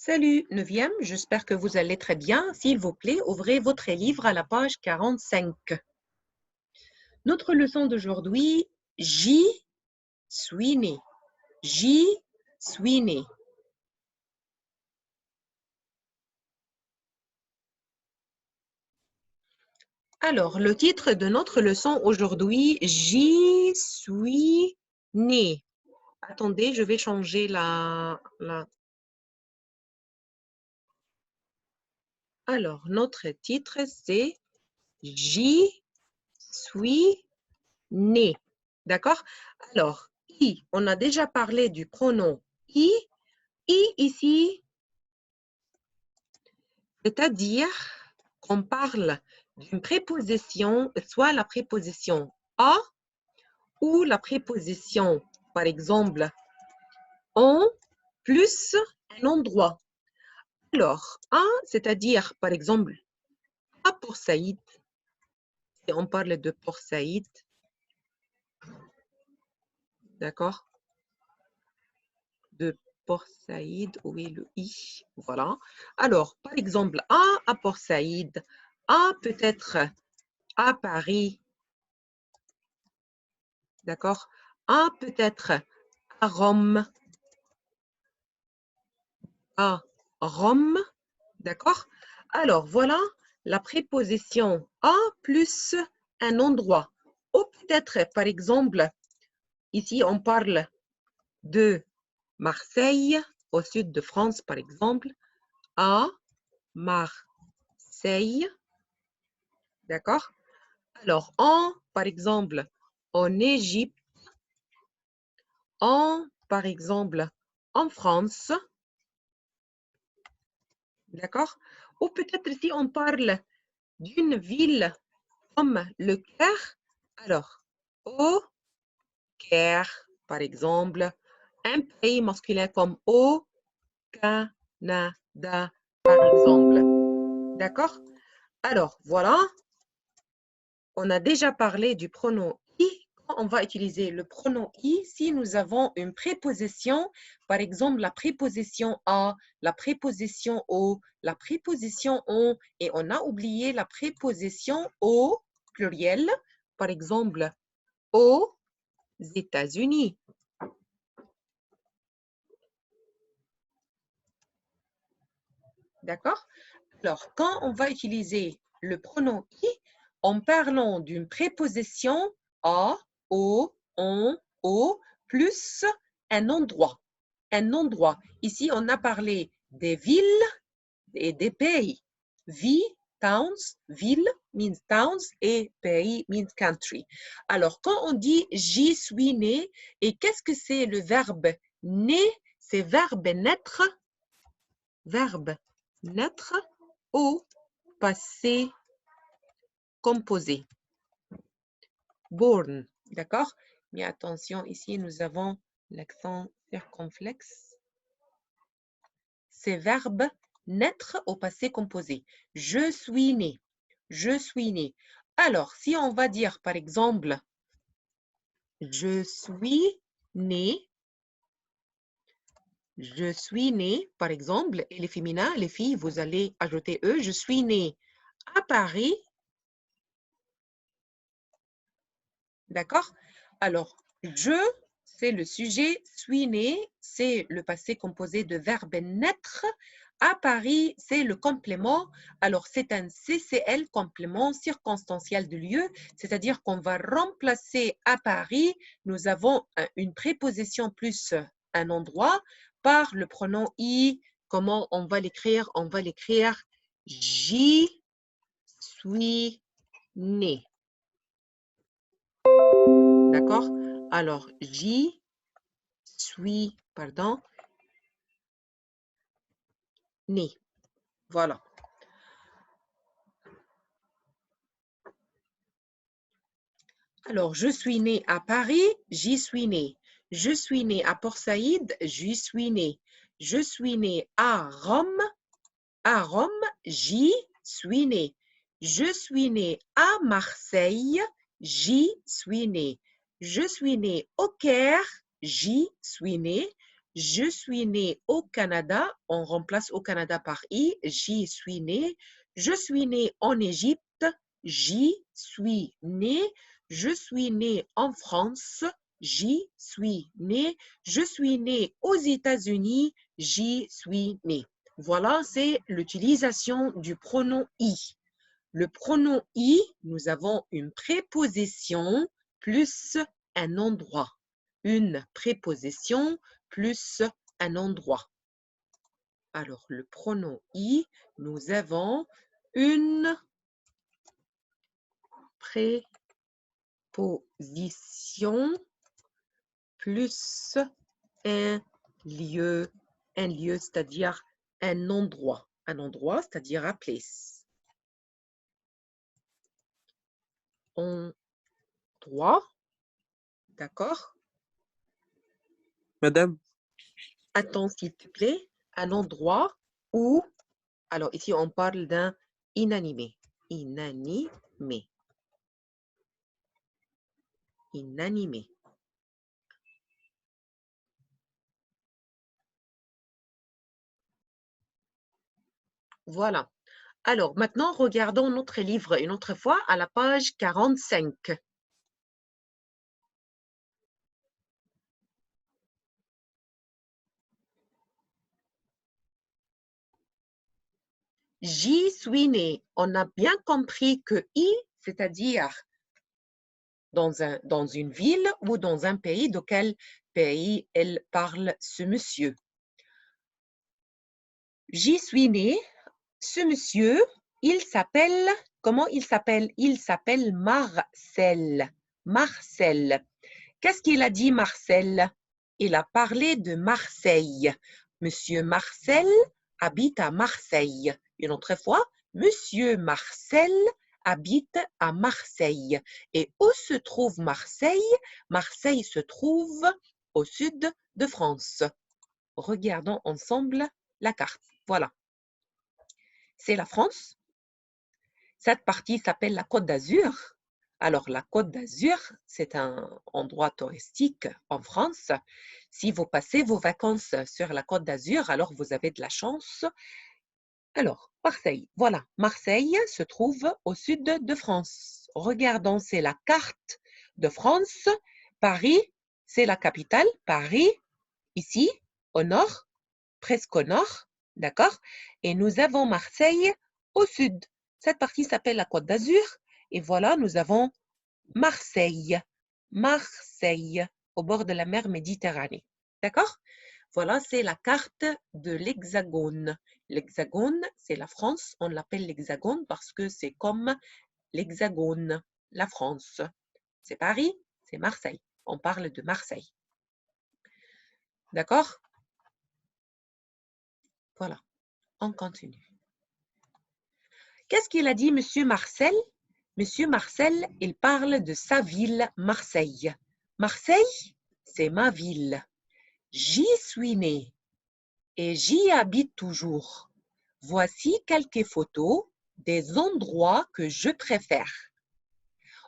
Salut, neuvième, j'espère que vous allez très bien. S'il vous plaît, ouvrez votre livre à la page 45. Notre leçon d'aujourd'hui, j'y suis né. J'y suis né. Alors, le titre de notre leçon aujourd'hui, j'y suis né. Attendez, je vais changer la... Alors, notre titre, c'est j'y suis né. D'accord? Alors, I, on a déjà parlé du pronom I. I ici, c'est-à-dire qu'on parle d'une préposition, soit la préposition à ou la préposition, par exemple, en plus un endroit. Alors, à, c'est-à-dire, par exemple, à Port Saïd, si on parle de Port Saïd, d'accord? De Port Saïd, où est le I? Voilà. Alors, par exemple, à Port Saïd, à peut-être à Paris, d'accord? À peut-être à Rome, à Rome, d'accord? Alors, voilà la préposition à plus un endroit. Ou peut-être, par exemple, ici, on parle de Marseille, au sud de France, par exemple, à Marseille, d'accord? Alors, par exemple, en Égypte, par exemple, en France, d'accord? Ou peut-être si on parle d'une ville comme le Caire, alors, au Caire, par exemple, un pays masculin comme au Canada, par exemple. D'accord? Alors, voilà, on a déjà parlé du pronom I. Quand on va utiliser le pronom I, si nous avons une préposition, par exemple la préposition à, la préposition au, la préposition on, et on a oublié la préposition au, pluriel, par exemple aux États-Unis. D'accord? Alors, quand on va utiliser le pronom I, en parlant d'une préposition à, au, on, au, plus un endroit. Un endroit. Ici, on a parlé des villes et des pays. Towns, ville means towns et pays means country. Alors, quand on dit j'y suis né, et qu'est-ce que c'est le verbe né? C'est verbe naître au passé composé. Born, d'accord? Mais attention, ici, nous avons l'accent circonflexe. C'est verbe naître au passé composé. Je suis né. Je suis né. Alors, si on va dire, par exemple, je suis né, par exemple, et les féminins, les filles, vous allez ajouter eux, je suis né à Paris. D'accord? Alors, je, c'est le sujet, suis né, c'est le passé composé de verbe naître. À Paris, c'est le complément. Alors, c'est un CCL, complément circonstanciel de lieu, c'est-à-dire qu'on va remplacer à Paris, nous avons une préposition plus un endroit par le pronom I. Comment on va l'écrire? On va l'écrire j'y suis né. D'accord? Alors, j'y suis, pardon, né. Voilà. Alors, je suis né à Paris, j'y suis né. Je suis né à Port Saïd, j'y suis né. Je suis né à Rome, j'y suis né. Je suis né à Marseille, j'y suis né. Je suis né au Caire, j'y suis né. Je suis né au Canada. On remplace au Canada par I. J'y suis né. Je suis né en Égypte. J'y suis né. Je suis né en France. J'y suis né. Je suis né aux États-Unis. J'y suis né. Voilà, c'est l'utilisation du pronom I. Le pronom I, nous avons une préposition plus un endroit. Une préposition plus un endroit. Alors, le pronom I, nous avons une préposition plus un lieu, c'est-à-dire un endroit. Un endroit, c'est-à-dire a place. Endroit, d'accord? Madame, Attends, s'il te plaît, un endroit où, alors ici on parle d'un inanimé. Inanimé. Inanimé. Voilà. Alors, maintenant, regardons notre livre une autre fois à la page 45. J'y suis né. On a bien compris que I, c'est-à-dire dans une ville ou dans un pays, de quel pays elle parle ce monsieur. J'y suis né. Ce monsieur, il s'appelle, comment il s'appelle? Il s'appelle Marcel. Marcel. Qu'est-ce qu'il a dit, Marcel? Il a parlé de Marseille. Monsieur Marcel habite à Marseille. Une autre fois, Monsieur Marcel habite à Marseille. Et où se trouve Marseille? Marseille se trouve au sud de France. Regardons ensemble la carte. Voilà. C'est la France. Cette partie s'appelle la Côte d'Azur. Alors, la Côte d'Azur, c'est un endroit touristique en France. Si vous passez vos vacances sur la Côte d'Azur, alors vous avez de la chance. Alors, Marseille. Voilà, Marseille se trouve au sud de France. Regardons, c'est la carte de France. Paris, c'est la capitale. Paris, ici, au nord, presque au nord, d'accord? Et nous avons Marseille au sud. Cette partie s'appelle la Côte d'Azur. Et voilà, nous avons Marseille. Marseille, au bord de la mer Méditerranée. D'accord? Voilà, c'est la carte de l'Hexagone. L'Hexagone, c'est la France. On l'appelle l'Hexagone parce que c'est comme l'Hexagone, la France. C'est Paris, c'est Marseille. On parle de Marseille. D'accord? Voilà, on continue. Qu'est-ce qu'il a dit, Monsieur Marcel? Monsieur Marcel, il parle de sa ville, Marseille. Marseille, c'est ma ville. J'y suis né et j'y habite toujours. Voici quelques photos des endroits que je préfère.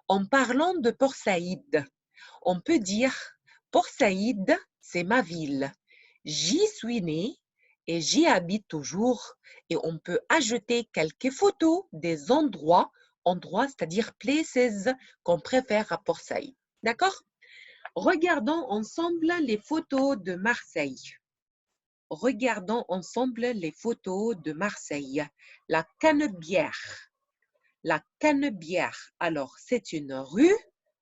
En parlant de Port Saïd, on peut dire Port Saïd, c'est ma ville. J'y suis né et j'y habite toujours. Et on peut ajouter quelques photos des endroits, c'est-à-dire places qu'on préfère à Port Saïd. D'accord? Regardons ensemble les photos de Marseille. Regardons ensemble les photos de Marseille. La Canebière. La Canebière. Alors, c'est une rue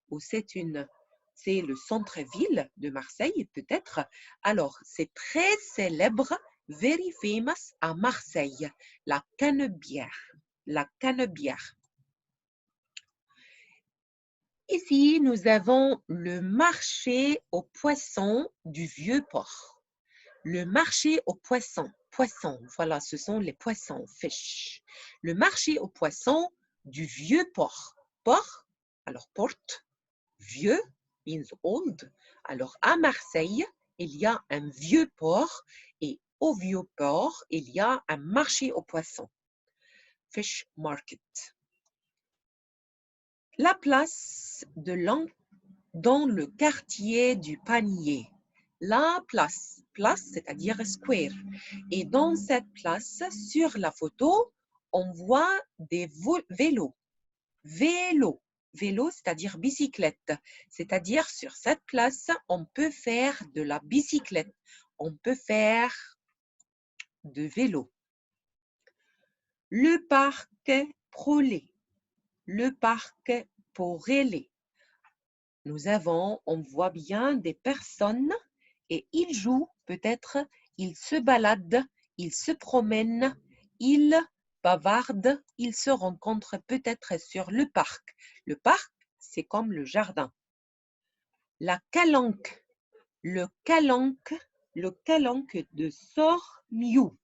ou c'est le centre-ville de Marseille, peut-être. Alors, c'est très célèbre, very famous à Marseille. La Canebière. La Canebière. Ici, nous avons le marché aux poissons du Vieux-Port. Le marché aux poissons. Poissons, voilà, ce sont les poissons, fish. Le marché aux poissons du Vieux-Port. Port, alors porte, vieux, means old. Alors, à Marseille, il y a un vieux port et au vieux port, il y a un marché aux poissons. Fish market. La place de l'An dans le quartier du Panier. la place. Place, c'est-à-dire square. Et dans cette place, sur la photo, on voit des vélos. Vélo. Vélo, c'est-à-dire bicyclette. C'est-à-dire sur cette place, on peut faire de la bicyclette. On peut faire de vélo. Le parc Prolé. Le parc Porélé. On voit bien des personnes et ils jouent, peut-être, ils se baladent, ils se promènent, ils bavardent, ils se rencontrent peut-être sur le parc. Le parc, c'est comme le jardin. La calanque, le calanque de Sormiou.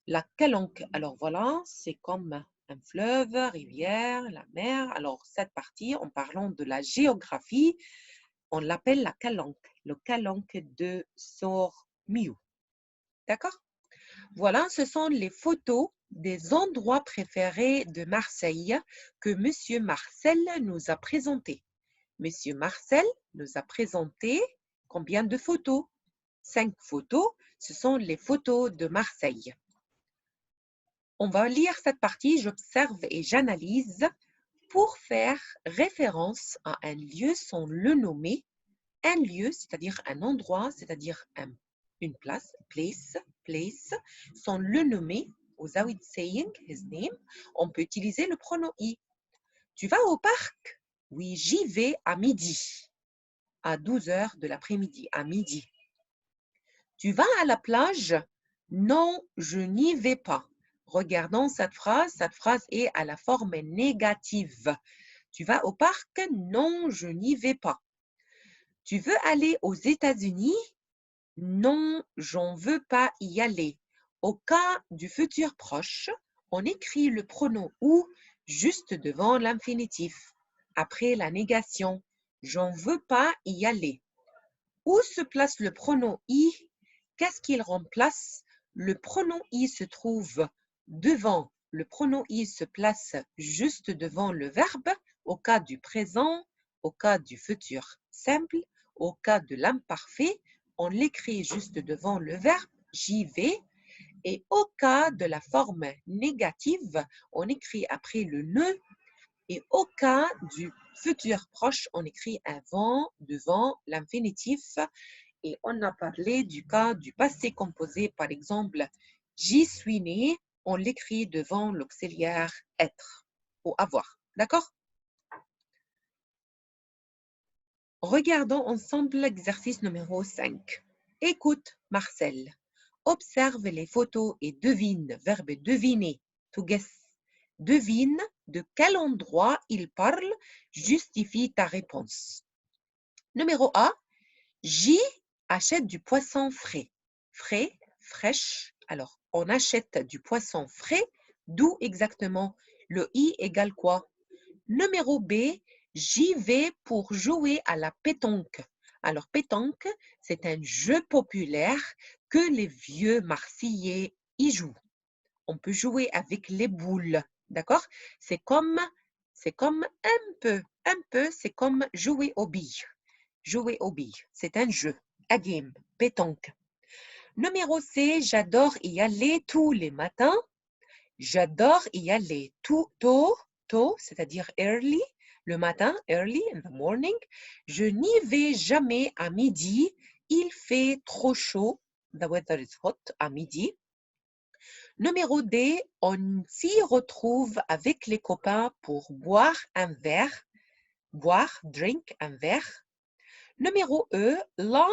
La calanque, alors voilà, c'est comme un fleuve, rivière, la mer. Alors cette partie, en parlant de la géographie, on l'appelle la calanque, le calanque de Sormiou. D'accord? Voilà, ce sont les photos des endroits préférés de Marseille que Monsieur Marcel nous a présentés. Monsieur Marcel nous a présenté combien de photos? 5 photos, ce sont les photos de Marseille. On va lire cette partie, j'observe et j'analyse pour faire référence à un lieu sans le nommer. Un lieu, c'est-à-dire un endroit, c'est-à-dire une place, place, sans le nommer, without saying his name, on peut utiliser le pronom I. Tu vas au parc? Oui, j'y vais à midi, à 12 heures de l'après-midi, à midi. Tu vas à la plage? Non, je n'y vais pas. Regardons cette phrase est à la forme négative. Tu vas au parc? Non, je n'y vais pas. Tu veux aller aux États-Unis? Non, j'en veux pas y aller. Au cas du futur proche, on écrit le pronom ou juste devant l'infinitif, après la négation. J'en veux pas y aller. Où se place le pronom i? Qu'est-ce qu'il remplace? Le pronom i se trouve devant. Le pronom i se place juste devant le verbe au cas du présent, au cas du futur simple, au cas de l'imparfait, on l'écrit juste devant le verbe j'y vais. Et au cas de la forme négative, on écrit après le ne. Et au cas du futur proche, on écrit avant, devant l'infinitif. Et on a parlé du cas du passé composé, par exemple, j'y suis né, on l'écrit devant l'auxiliaire être ou avoir. D'accord? Regardons ensemble l'exercice numéro 5. Écoute, Marcel. Observe les photos et devine, verbe deviner, to guess. Devine de quel endroit il parle, justifie ta réponse. Numéro A, j'y achète du poisson frais. Frais, fraîche. Alors, on achète du poisson frais, d'où exactement le i égale quoi? Numéro B, j'y vais pour jouer à la pétanque. Alors, pétanque, c'est un jeu populaire que les vieux Marseillais y jouent. On peut jouer avec les boules, d'accord? C'est comme un peu, c'est comme jouer aux billes. Jouer aux billes, c'est un jeu, a game, pétanque. Numéro C, j'adore y aller tous les matins. J'adore y aller tôt, c'est-à-dire early, le matin, early in the morning. Je n'y vais jamais à midi. Il fait trop chaud. The weather is hot à midi. Numéro D, on s'y retrouve avec les copains pour boire un verre. Boire, drink, un verre. Numéro E, là,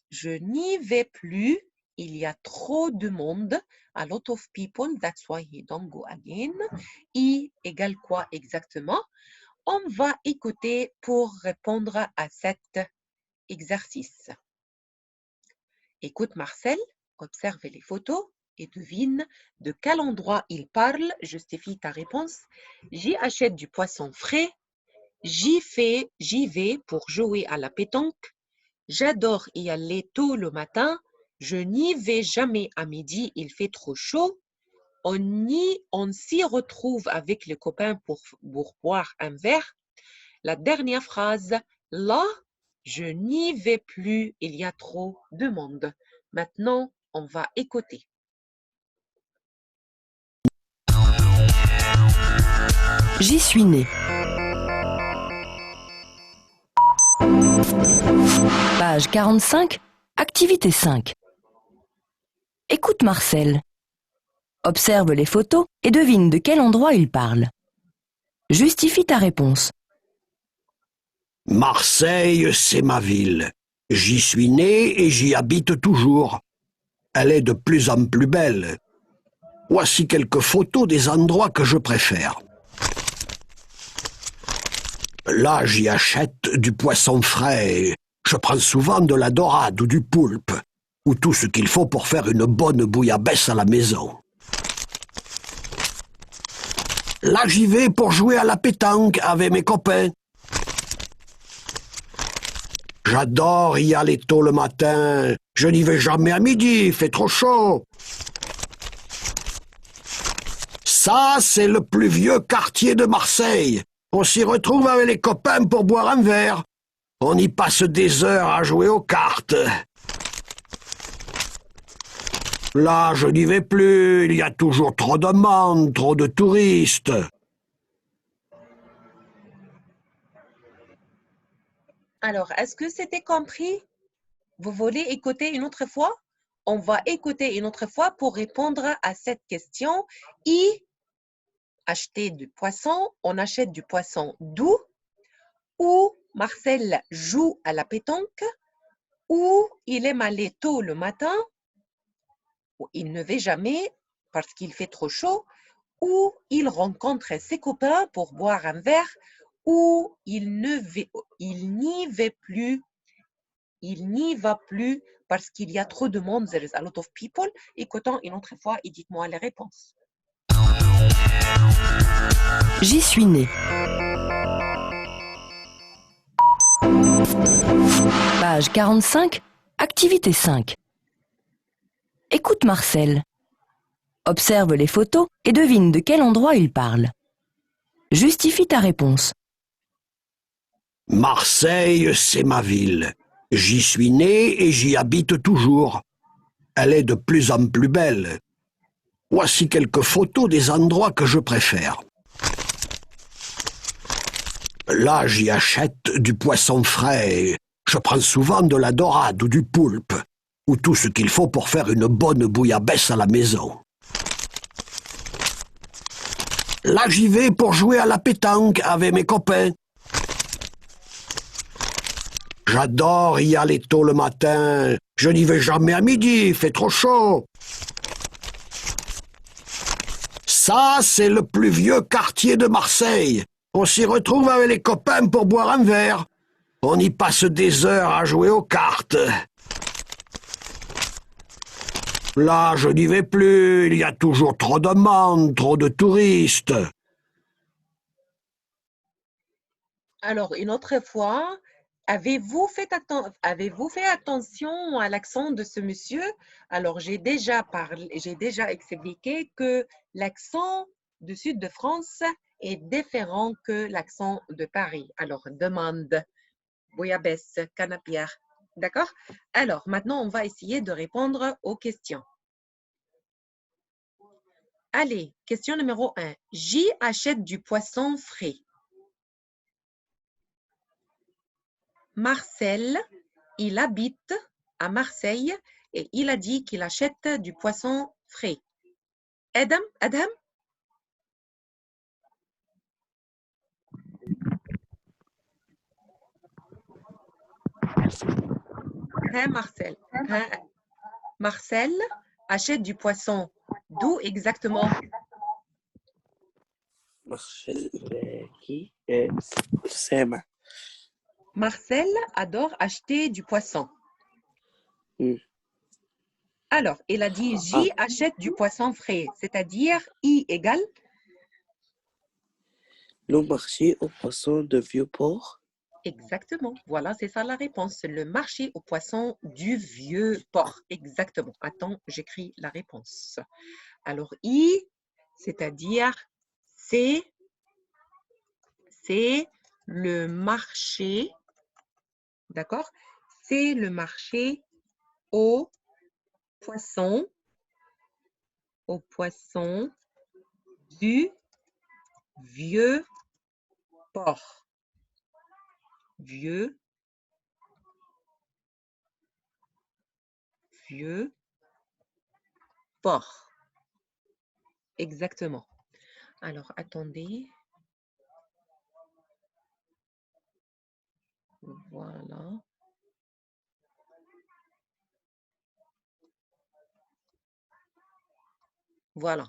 je n'y vais plus. Il y a trop de monde. A lot of people, that's why he don't go again. I égale quoi exactement? On va écouter pour répondre à cet exercice. Écoute Marcel, observe les photos et devine de quel endroit il parle. Justifie ta réponse. J'y achète du poisson frais. J'y vais pour jouer à la pétanque. J'adore y aller tôt le matin. Je n'y vais jamais à midi, il fait trop chaud. On s'y retrouve avec les copains pour boire un verre. La dernière phrase, là, Je n'y vais plus, il y a trop de monde. Maintenant, on va écouter. J'y suis né. Page 45, activité 5. Écoute Marcel. Observe les photos et devine de quel endroit il parle. Justifie ta réponse. Marseille, c'est ma ville. J'y suis né et j'y habite toujours. Elle est de plus en plus belle. Voici quelques photos des endroits que je préfère. Là, j'y achète du poisson frais. Je prends souvent de la dorade ou du poulpe, ou tout ce qu'il faut pour faire une bonne bouillabaisse à la maison. Là, j'y vais pour jouer à la pétanque avec mes copains. J'adore y aller tôt le matin. Je n'y vais jamais à midi, il fait trop chaud. Ça, c'est le plus vieux quartier de Marseille. On s'y retrouve avec les copains pour boire un verre. On y passe des heures à jouer aux cartes. Là, je n'y vais plus. Il y a toujours trop de monde, trop de touristes. Alors, est-ce que c'était compris? Vous voulez écouter une autre fois? On va écouter une autre fois pour répondre à cette question. Acheter du poisson, on achète du poisson d'où? Ou Marcel joue à la pétanque? Ou il aime aller tôt le matin? Ou il ne va jamais parce qu'il fait trop chaud? Ou il rencontre ses copains pour boire un verre? Ou il n'y va plus? Il n'y va plus parce qu'il y a trop de monde, there is a lot of people. Écoutons une autre fois et dites-moi les réponses. J'y suis né. Page 45, activité 5. Écoute Marcel. Observe les photos et devine de quel endroit il parle. Justifie ta réponse. Marseille, c'est ma ville. J'y suis né et j'y habite toujours. Elle est de plus en plus belle. Voici quelques photos des endroits que je préfère. Là, j'y achète du poisson frais. Je prends souvent de la dorade ou du poulpe, ou tout ce qu'il faut pour faire une bonne bouillabaisse à la maison. Là, j'y vais pour jouer à la pétanque avec mes copains. J'adore y aller tôt le matin. Je n'y vais jamais à midi, il fait trop chaud. Ça, c'est le plus vieux quartier de Marseille. On s'y retrouve avec les copains pour boire un verre. On y passe des heures à jouer aux cartes. Là, je n'y vais plus. Il y a toujours trop de monde, trop de touristes. Alors, une autre fois, avez-vous fait attention à l'accent de ce monsieur? Alors, j'ai déjà expliqué que l'accent du sud de France est différent que l'accent de Paris. Alors, demande, bouillabaisse, canapière. D'accord? Alors, maintenant, on va essayer de répondre aux questions. Allez, question numéro 1. J'y achète du poisson frais. Marcel, il habite à Marseille et il a dit qu'il achète du poisson frais. Adam? Hein, Marcel? Hein, Marcel achète du poisson. D'où exactement? Marcel qui est Sema. Marcel adore acheter du poisson. Alors, il a dit j'y achète du poisson frais, c'est-à-dire I égale Le marché aux poissons de Vieux-Port. exactement. Voilà, c'est ça la réponse. Le marché aux poissons du Vieux-Port. Exactement. Attends, j'écris la réponse. Alors, I, c'est-à-dire c'est le marché D'accord? C'est le marché aux poissons du vieux port. Vieux port. Exactement. Alors, attendez. Voilà. Voilà.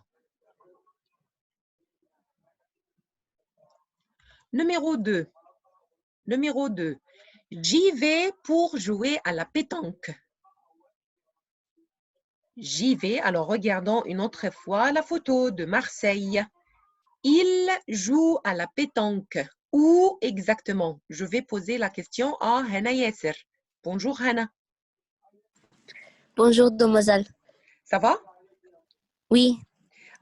Numéro 2. Numéro 2. J'y vais pour jouer à la pétanque. J'y vais. Alors, regardons une autre fois la photo de Marseille. Il joue à la pétanque. Où exactement? Je vais poser la question à Hana Yasser. Bonjour Hana. Bonjour, demoiselle. Ça va? Oui,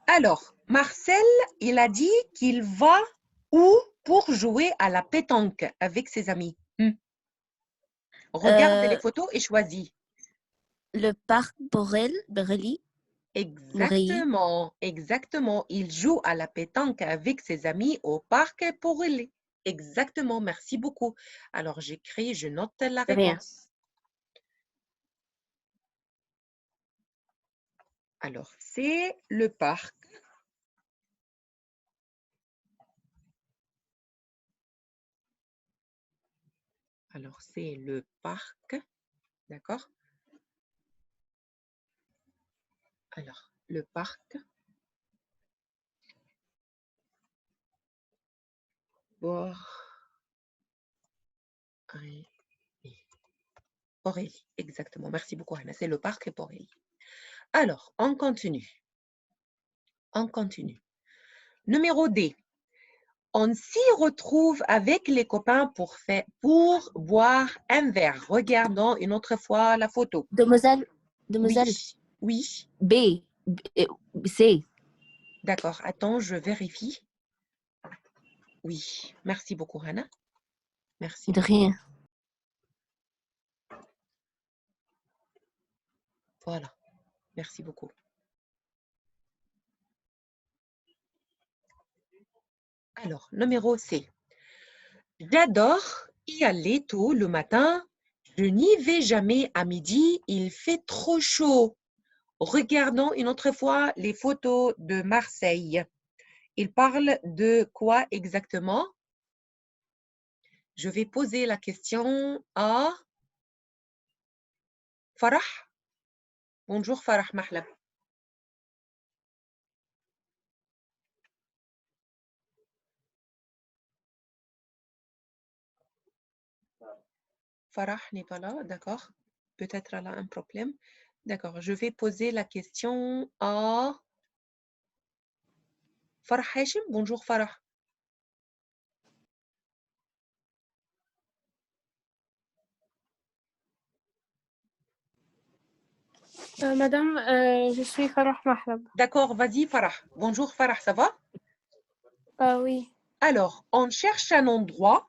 Alors, Marcel, il a dit qu'il va où pour jouer à la pétanque avec ses amis? Regarde les photos et choisis. le parc Borelli. Exactement, exactement. Il joue à la pétanque avec ses amis au parc Porelli. Exactement, merci beaucoup. Alors, j'écris, je note la De rien. réponse. Alors, c'est le parc. Alors, c'est le parc, d'accord? Alors, le parc Borelli, exactement. Merci beaucoup, Anna. C'est le parc Borelli. Alors, on continue. On continue. Numéro D. On s'y retrouve avec les copains pour boire un verre. Regardons une autre fois la photo. Demoiselle, Oui. B, C. D'accord. Attends, je vérifie. Oui. Merci beaucoup, Hannah. Merci. De rien. Voilà. Merci beaucoup. Alors, numéro C. J'adore y aller tôt le matin. Je n'y vais jamais à midi. Il fait trop chaud. Regardons une autre fois les photos de Marseille. Il parle de quoi exactement? Je vais poser la question à Farah. Bonjour Farah Mahlab. Farah n'est pas là, d'accord. Peut-être elle a un problème. D'accord, je vais poser la question à Farah Hashim. Bonjour Farah. Madame, je suis Farah Mahlab. D'accord, vas-y Farah. Bonjour Farah, ça va? Oui. Alors, on cherche un endroit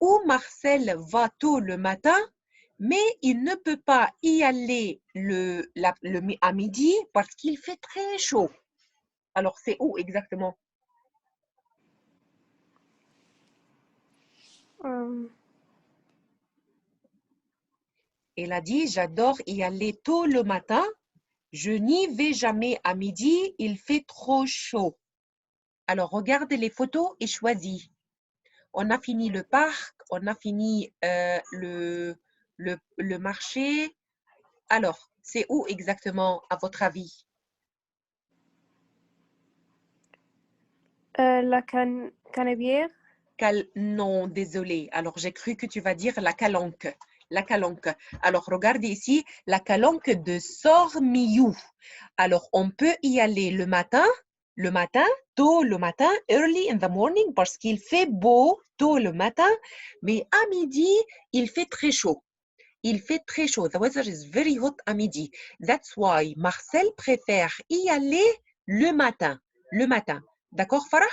où Marcel va tôt le matin, mais il ne peut pas y aller à midi parce qu'il fait très chaud. Alors, c'est où exactement? Elle a dit, j'adore y aller tôt le matin. Je n'y vais jamais à midi, il fait trop chaud. Alors, regarde les photos et choisis. On a fini le parc, on a fini le marché. Alors, c'est où exactement, à votre avis? La Canebière. Non, désolé. Alors, j'ai cru que tu vas dire la calanque. La calanque. Alors, regardez ici, la calanque de Sormiou. Alors, on peut y aller le matin, tôt le matin, early in the morning, parce qu'il fait beau tôt le matin, mais à midi, il fait très chaud. Il fait très chaud. The weather is very hot à midi. That's why Marcel préfère y aller le matin. Le matin. D'accord, Farah?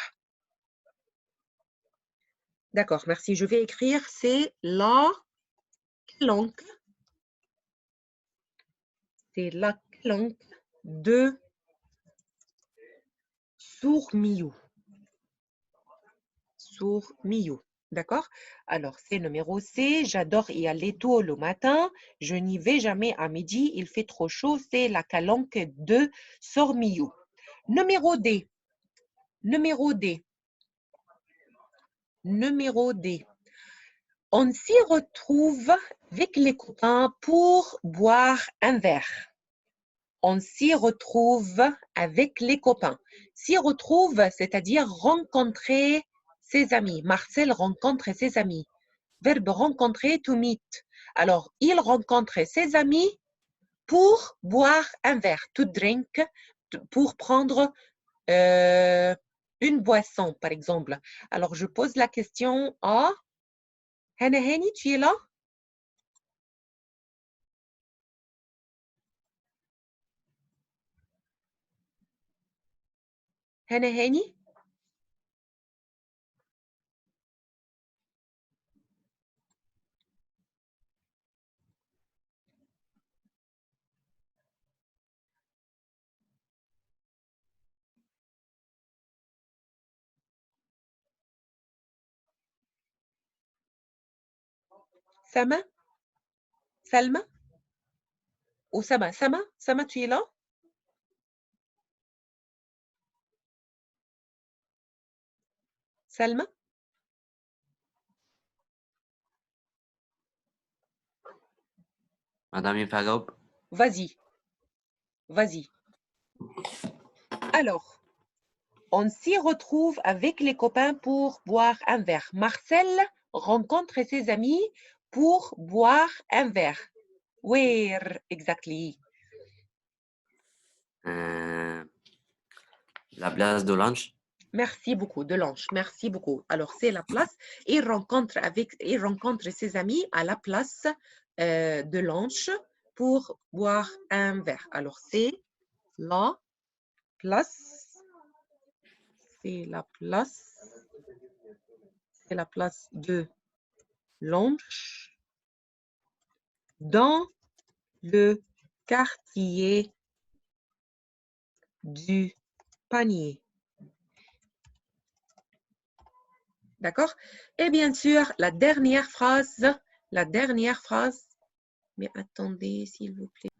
D'accord, merci. Je vais écrire, c'est la calanque. C'est la calanque de Sourmiou. Sourmiou. D'accord? Alors, c'est numéro C. J'adore y aller tôt le matin. Je n'y vais jamais à midi. Il fait trop chaud. C'est la calanque de Sourmiou. Numéro D. Numéro D. Numéro D. On s'y retrouve avec les copains pour boire un verre. On s'y retrouve avec les copains. S'y retrouve, c'est-à-dire rencontrer ses amis. Marcel rencontre ses amis. Verbe rencontrer, to meet. Alors, il rencontre ses amis pour boire un verre. To drink, pour prendre une boisson, par exemple. Alors, je pose la question à Hana Hani, tu es là? Hana Hani? Sama? Salma? Ou Sama? Sama? Sama, tu es là? Salma? Madame Farouk, Vas-y. Vas-y. Alors, on s'y retrouve avec les copains pour boire un verre. Marcel rencontre ses amis pour boire un verre. Where exactly? la place de lunch. Merci beaucoup, de lunch. Merci beaucoup. Alors, c'est la place. Il rencontre ses amis à la place de lunch pour boire un verre. Alors, c'est la place. C'est la place. C'est la place de lunch dans le quartier du panier. D'accord? Et bien sûr, la dernière phrase, mais attendez s'il vous plaît.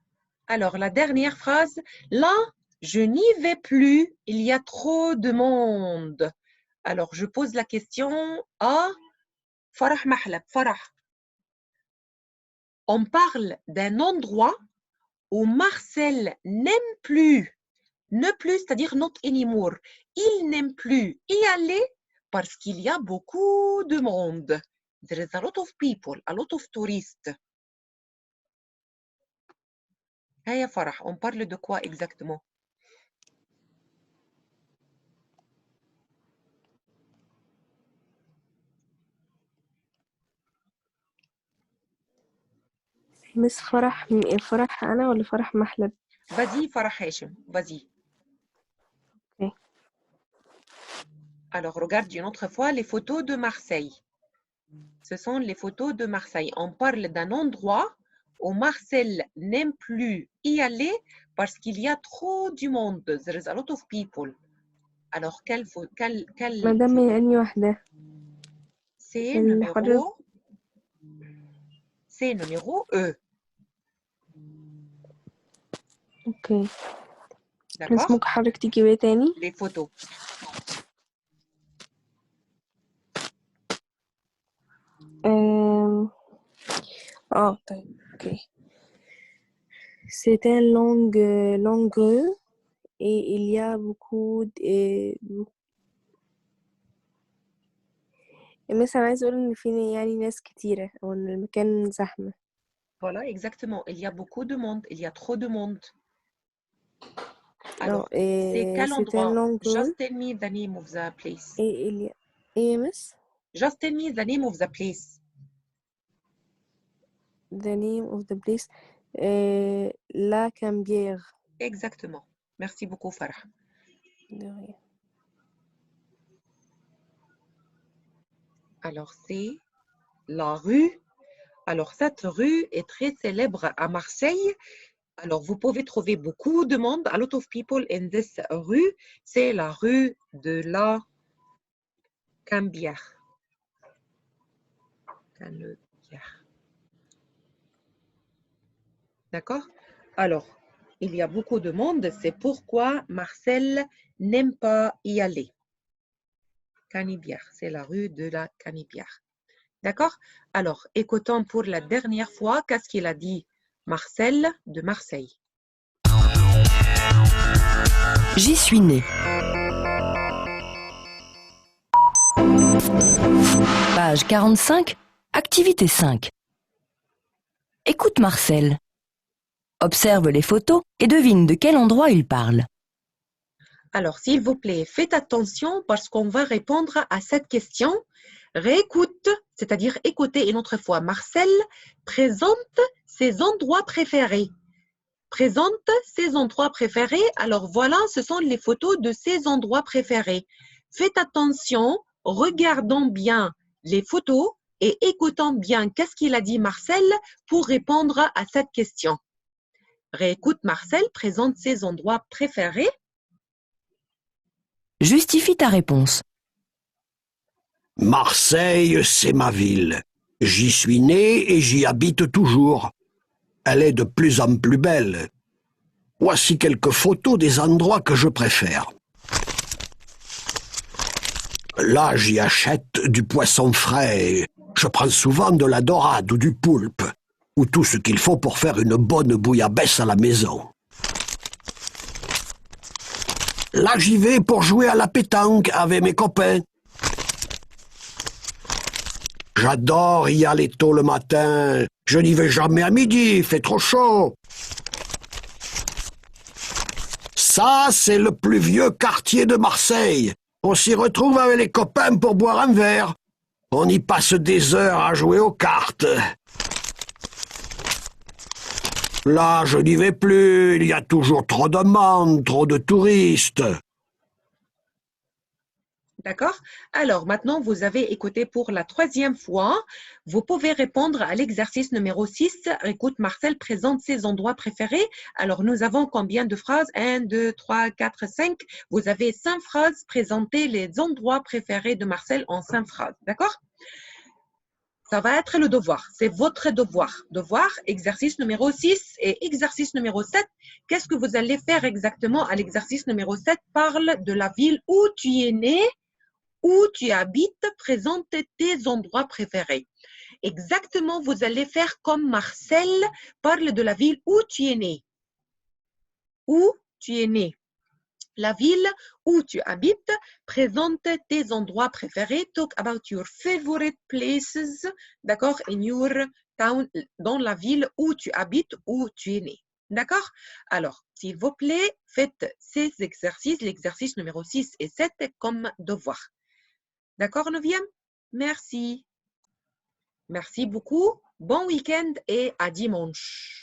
Alors, la dernière phrase, là, je n'y vais plus, il y a trop de monde. Alors, je pose la question à Farah Mahlab. Farah, on parle d'un endroit où Marcel n'aime plus, ne plus, c'est-à-dire not anymore. Il n'aime plus y aller parce qu'il y a beaucoup de monde. There is a lot of people, a lot of tourists. Hey Farah, on parle de quoi exactement? مس فرح أنا ولا فرح محلب؟ Vas-y Farah Hachem, vas-y. Ok. Alors, regarde une autre fois les photos de Marseille. Ce sont les photos de Marseille. On parle d'un endroit où Marcel n'aime plus y aller parce qu'il y a trop du monde. There is a lot of people. Alors, مدام هي أنهي واحدة؟ c'est الحر numéro E. اوكي. بس D'accord? ممكن حضرتك تجيبيه تاني؟ Les photos. طيب اوكي. C'est un longue rue et il y a beaucoup مثلا عايزة أقول إن في يعني ناس كتيرة أو إن المكان زحمة. Voilà, exactement. Il y a beaucoup de monde. Il y a trop de monde. Non, Alors, c'est quel c'est un endroit? long Just rue tell me the name of the place. et il y a إيه مس؟ Just tell me the name of the place. The name of the place La Cambière. Exactement. Merci beaucoup, Farah. De rien. Alors, c'est la rue Alors, cette rue est très célèbre à Marseille. Alors, vous pouvez trouver beaucoup de monde. A lot of people in this rue. C'est la rue de la Canebière. Canebière. D'accord? Alors, il y a beaucoup de monde. C'est pourquoi Marcel n'aime pas y aller. Canebière, c'est la rue de la Canebière. D'accord? Alors, écoutons pour la dernière fois qu'est-ce qu'il a dit Marcel de Marseille. J'y suis né. Page 45, activité 5. Écoute Marcel. Observe les photos et devine de quel endroit il parle. Alors, s'il vous plaît, faites attention parce qu'on va répondre à cette question. Réécoute, c'est-à-dire écoutez une autre fois. Marcel présente ses endroits préférés. Présente ses endroits préférés. Alors voilà, ce sont les photos de ses endroits préférés. Faites attention, regardons bien les photos et écoutons bien qu'est-ce qu'il a dit Marcel pour répondre à cette question. Réécoute Marcel présente ses endroits préférés. Justifie ta réponse. Marseille, c'est ma ville. J'y suis né et j'y habite toujours. Elle est de plus en plus belle. Voici quelques photos des endroits que je préfère. Là, j'y achète du poisson frais. Je prends souvent de la dorade ou du poulpe, ou tout ce qu'il faut pour faire une bonne bouillabaisse à la maison. Là, j'y vais pour jouer à la pétanque avec mes copains. J'adore y aller tôt le matin. Je n'y vais jamais à midi, il fait trop chaud. Ça, c'est le plus vieux quartier de Marseille. On s'y retrouve avec les copains pour boire un verre. On y passe des heures à jouer aux cartes. Là, je n'y vais plus. Il y a toujours trop de monde, trop de touristes. D'accord? Alors, maintenant, vous avez écouté pour la troisième fois. Vous pouvez répondre à l'exercice numéro 6. Écoute, Marcel présente ses endroits préférés. Alors, nous avons combien de phrases? 1, 2, 3, 4, 5. Vous avez 5 phrases. Présentez les endroits préférés de Marcel en 5 phrases. D'accord? Ça va être le devoir. C'est votre devoir. Devoir, exercice numéro 6 et exercice numéro 7. Qu'est-ce que vous allez faire exactement à l'exercice numéro 7? Parle de la ville où tu es né, où tu habites, présente tes endroits préférés. Exactement, vous allez faire comme Marcel parle de la ville où tu es né. Où tu es né. La ville où tu habites, présente tes endroits préférés. Talk about your favorite places, d'accord, in your town, dans la ville où tu habites, où tu es né. D'accord? Alors, s'il vous plaît, faites ces exercices, l'exercice numéro 6 et 7 comme devoir. D'accord, 9e? Merci. Merci beaucoup. Bon week-end et à dimanche.